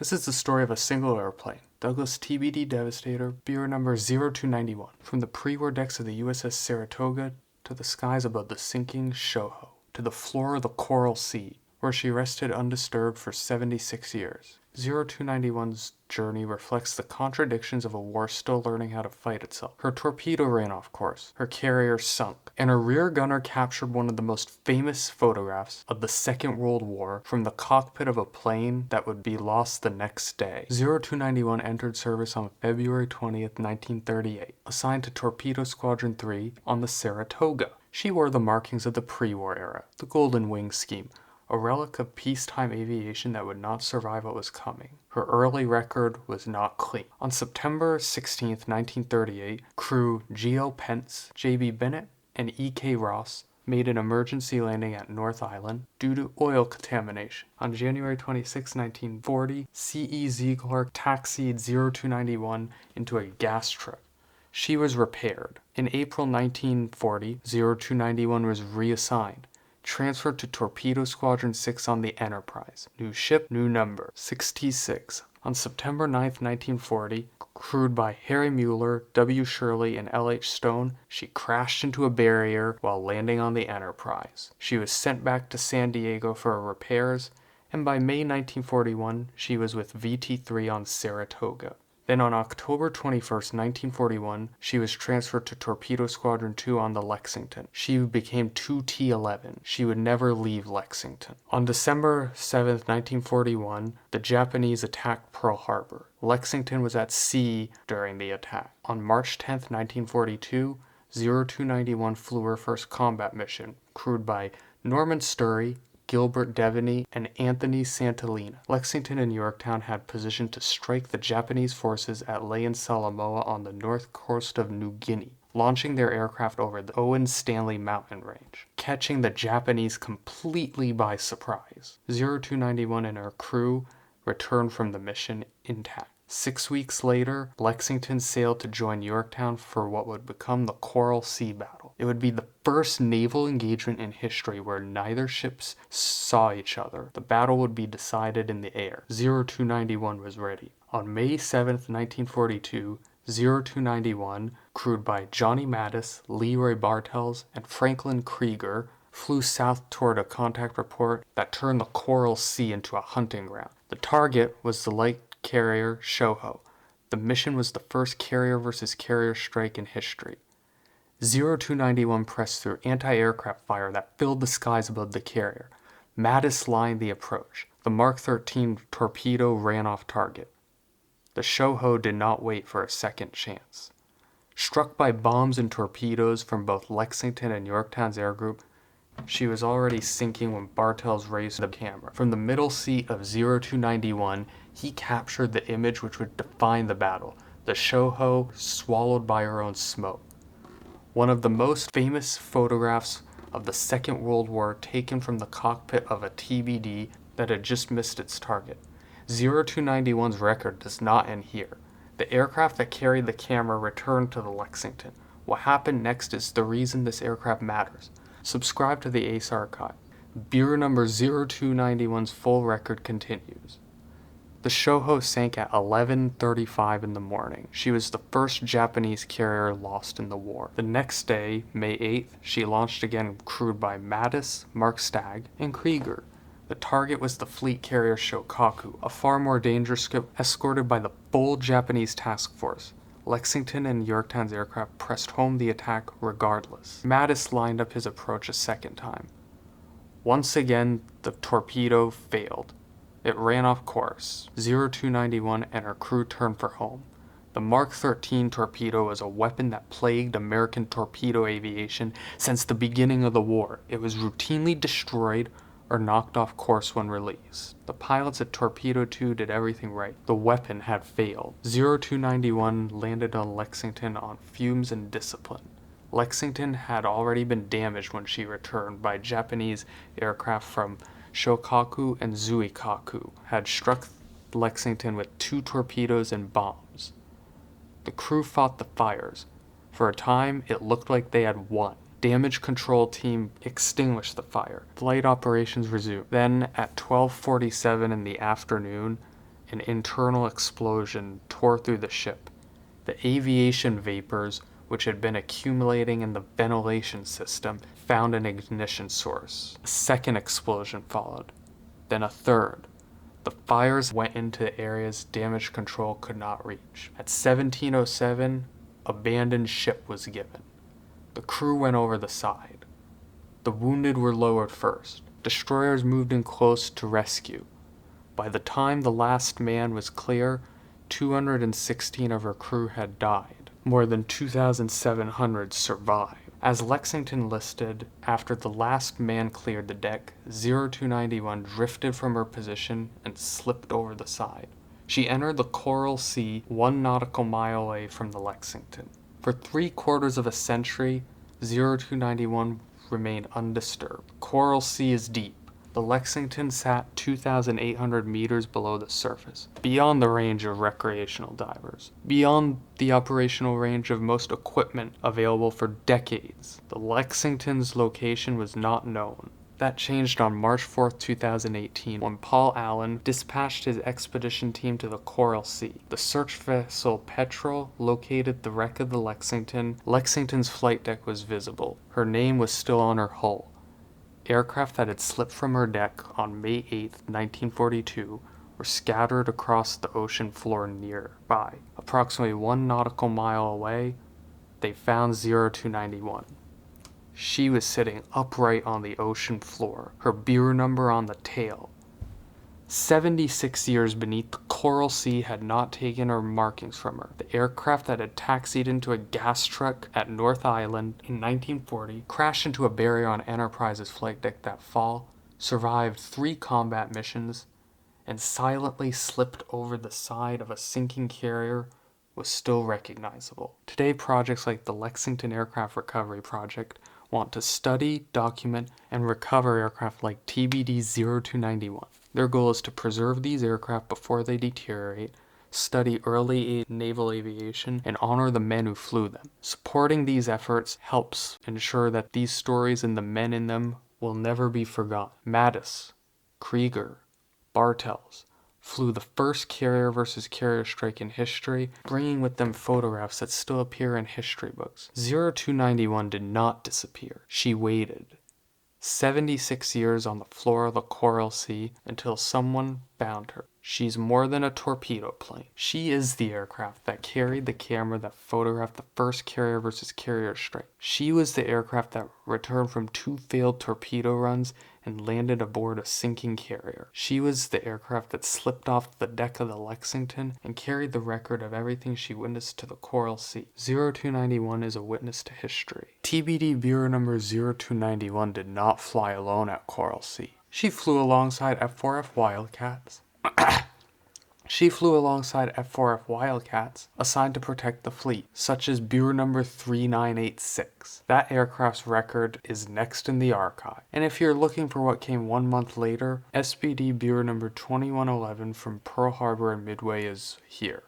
This is the story of a single airplane, Douglas TBD Devastator, bureau number 0291, from the pre-war decks of the USS Saratoga to the skies above the sinking Shoho, to the floor of the Coral Sea, where she rested undisturbed for 76 years. 0291's journey reflects the contradictions of a war still learning how to fight itself. Her torpedo ran off course, her carrier sunk, and her rear gunner captured one of the most famous photographs of the Second World War from the cockpit of a plane that would be lost the next day. 0291 entered service on February 20th, 1938, assigned to Torpedo Squadron 3 on the Saratoga. She wore the markings of the pre-war era, the Golden Wing scheme, a relic of peacetime aviation that would not survive what was coming. Her early record was not clean. On September 16, 1938, crew G.L. Pence, J.B. Bennett, and E.K. Ross made an emergency landing at North Island due to oil contamination. On January 26, 1940, C.E. Ziegler taxied 0291 into a gas truck. She was repaired. In April 1940, 0291 was reassigned, transferred to Torpedo Squadron 6 on the Enterprise. New ship, new number, 66. On September 9, 1940, crewed by Harry Mueller, W. Shirley, and L.H. Stone, she crashed into a barrier while landing on the Enterprise. She was sent back to San Diego for repairs, and by May 1941, she was with VT-3 on Saratoga. Then on October 21, 1941, she was transferred to Torpedo Squadron 2 on the Lexington. She became 2T-11. She would never leave Lexington. On December 7, 1941, the Japanese attacked Pearl Harbor. Lexington was at sea during the attack. On March 10, 1942, 0291 flew her first combat mission, crewed by Norman Sturry, Gilbert Devaney, and Anthony Santillana. Lexington and Yorktown had positioned to strike the Japanese forces at Lae Salamoa on the north coast of New Guinea, launching their aircraft over the Owen Stanley mountain range, catching the Japanese completely by surprise. 0291 and her crew returned from the mission intact. 6 weeks later, Lexington sailed to join Yorktown for what would become the Coral Sea Battle. It would be the first naval engagement in history where neither ships saw each other. The battle would be decided in the air. 0291 was ready. On May 7, 1942, 0291, crewed by Johnny Mattis, Leroy Bartels, and Franklin Krieger, flew south toward a contact report that turned the Coral Sea into a hunting ground. The target was the light carrier Shoho. The mission was the first carrier versus carrier strike in history. 0291 pressed through anti-aircraft fire that filled the skies above the carrier. Mattis lined the approach. The Mark 13 torpedo ran off target. The Shoho did not wait for a second chance. Struck by bombs and torpedoes from both Lexington and Yorktown's air group, she was already sinking when Bartels raised the camera. From the middle seat of 0291, he captured the image which would define the battle, the Shoho swallowed by her own smoke. One of the most famous photographs of the Second World War taken from the cockpit of a TBD that had just missed its target. 0291's record does not end here. The aircraft that carried the camera returned to the Lexington. What happened next is the reason this aircraft matters. Subscribe to the Ace Archive. Bureau number 0291's full record continues. The Shoho sank at 11:35 in the morning. She was the first Japanese carrier lost in the war. The next day, May 8th, she launched again, crewed by Mattis, Mark Stagg, and Krieger. The target was the fleet carrier Shokaku, a far more dangerous ship escorted by the full Japanese task force. Lexington and Yorktown's aircraft pressed home the attack regardless. Mattis lined up his approach a second time. Once again, the torpedo failed. It ran off course. 0291 and her crew turned for home. The Mark 13 torpedo was a weapon that plagued American torpedo aviation since the beginning of the war. It was routinely destroyed or knocked off course when released. The pilots at Torpedo 2 did everything right. The weapon had failed. 0291 landed on Lexington on fumes and discipline. Lexington had already been damaged when she returned by Japanese aircraft from Shokaku and Zuikaku had struck Lexington with 2 torpedoes and bombs. The crew fought the fires. For a time, it looked like they had won. Damage control team extinguished the fire. Flight operations resumed. Then, at 12:47 in the afternoon, an internal explosion tore through the ship. The aviation vapors, which had been accumulating in the ventilation system, found an ignition source. A second explosion followed, then a third. The fires went into areas damage control could not reach. At 17:07, abandoned ship was given. The crew went over the side. The wounded were lowered first. Destroyers moved in close to rescue. By the time the last man was clear, 216 of her crew had died. More than 2,700 survived. As Lexington listed, after the last man cleared the deck, 0291 drifted from her position and slipped over the side. She entered the Coral Sea 1 nautical mile away from the Lexington. For 3/4 of a century, 0291 remained undisturbed. Coral Sea is deep. The Lexington sat 2,800 meters below the surface, beyond the range of recreational divers, beyond the operational range of most equipment available for decades. The Lexington's location was not known. That changed on March 4, 2018, when Paul Allen dispatched his expedition team to the Coral Sea. The search vessel Petrel located the wreck of the Lexington. Lexington's flight deck was visible. Her name was still on her hull. Aircraft that had slipped from her deck on May 8, 1942, were scattered across the ocean floor nearby. Approximately 1 nautical mile away, they found 0291. She was sitting upright on the ocean floor, her bureau number on the tail. 76 years beneath the Coral Sea had not taken her markings from her. The aircraft that had taxied into a gas truck at North Island in 1940, crashed into a barrier on Enterprise's flight deck that fall, survived 3 combat missions, and silently slipped over the side of a sinking carrier was still recognizable. Today, projects like the Lexington Aircraft Recovery Project want to study, document, and recover aircraft like TBD 0291. Their goal is to preserve these aircraft before they deteriorate, study early naval aviation, and honor the men who flew them. Supporting these efforts helps ensure that these stories and the men in them will never be forgotten. Mattis, Krieger, Bartels flew the first carrier versus carrier strike in history, bringing with them photographs that still appear in history books. 0291 did not disappear. She waited 76 years on the floor of the Coral Sea until someone found her. She's more than a torpedo plane. She is the aircraft that carried the camera that photographed the first carrier versus carrier strike. She was the aircraft that returned from 2 failed torpedo runs and landed aboard a sinking carrier. She was the aircraft that slipped off the deck of the Lexington and carried the record of everything she witnessed to the Coral Sea. 0291 is a witness to history. TBD Bureau number 0291 did not fly alone at Coral Sea. She flew alongside F4F Wildcats. She flew alongside F4F Wildcats assigned to protect the fleet, such as Bureau number 3986. That aircraft's record is next in the archive. And if you're looking for what came 1 month later, SBD Bureau number 2111 from Pearl Harbor and Midway is here.